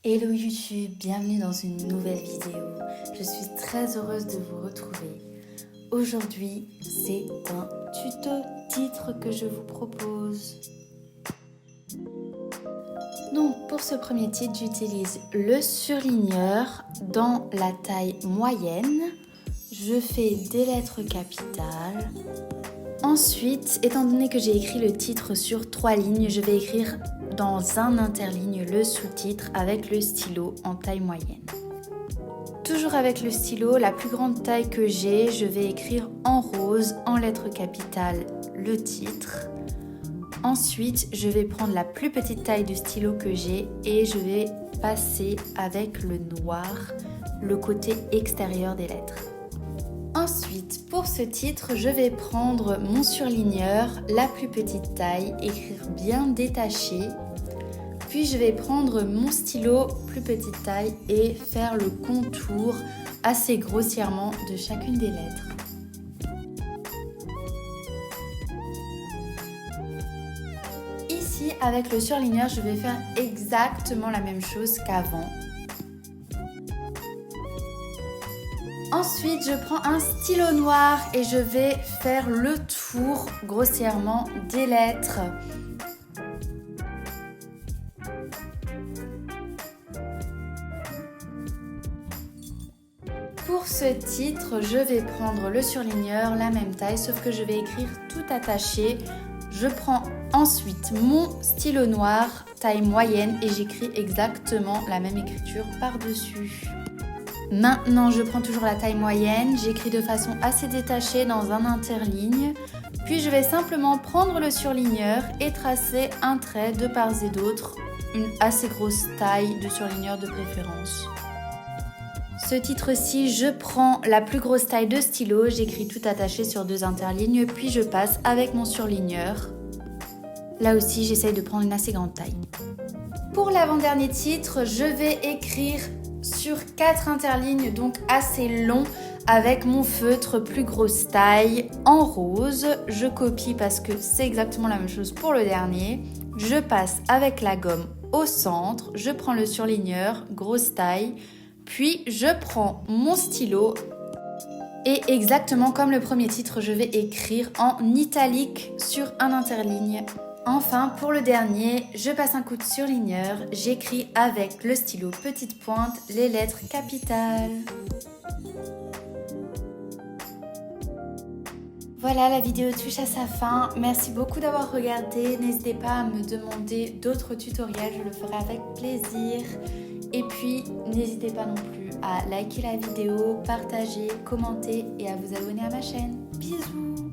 Hello YouTube, bienvenue dans une nouvelle vidéo. Je suis très heureuse de vous retrouver. Aujourd'hui, c'est un tuto titre que je vous propose. Donc pour ce premier titre, j'utilise le surligneur dans la taille moyenne. Je fais des lettres capitales. Ensuite, étant donné que j'ai écrit le titre sur 3 lignes, je vais écrire dans un interligne le sous-titre avec le stylo en taille moyenne. Toujours avec le stylo, la plus grande taille que j'ai, je vais écrire en rose, en lettres capitales, le titre. Ensuite, je vais prendre la plus petite taille de stylo que j'ai et je vais passer avec le noir le côté extérieur des lettres. Ensuite, pour ce titre, je vais prendre mon surligneur, la plus petite taille, écrire bien détaché. Puis je vais prendre mon stylo, plus petite taille, et faire le contour assez grossièrement de chacune des lettres. Ici, avec le surligneur, je vais faire exactement la même chose qu'avant. Ensuite, je prends un stylo noir et je vais faire le tour grossièrement des lettres. Pour ce titre, je vais prendre le surligneur, la même taille, sauf que je vais écrire tout attaché. Je prends ensuite mon stylo noir, taille moyenne, et j'écris exactement la même écriture par-dessus. Maintenant, je prends toujours la taille moyenne, j'écris de façon assez détachée dans un interligne, puis je vais simplement prendre le surligneur et tracer un trait de part et d'autre, une assez grosse taille de surligneur de préférence. Ce titre-ci, je prends la plus grosse taille de stylo, j'écris tout attaché sur 2 interlignes, puis je passe avec mon surligneur. Là aussi, j'essaye de prendre une assez grande taille. Pour l'avant-dernier titre, je vais écrire sur 4 interlignes, donc assez long, avec mon feutre plus grosse taille en rose. Je copie parce que c'est exactement la même chose pour le dernier. Je passe avec la gomme au centre, je prends le surligneur, grosse taille, puis je prends mon stylo et exactement comme le premier titre, je vais écrire en italique sur un interligne. Enfin, pour le dernier, je passe un coup de surligneur, j'écris avec le stylo petite pointe les lettres capitales. Voilà, la vidéo touche à sa fin. Merci beaucoup d'avoir regardé. N'hésitez pas à me demander d'autres tutoriels, je le ferai avec plaisir. Et puis, n'hésitez pas non plus à liker la vidéo, partager, commenter et à vous abonner à ma chaîne. Bisous!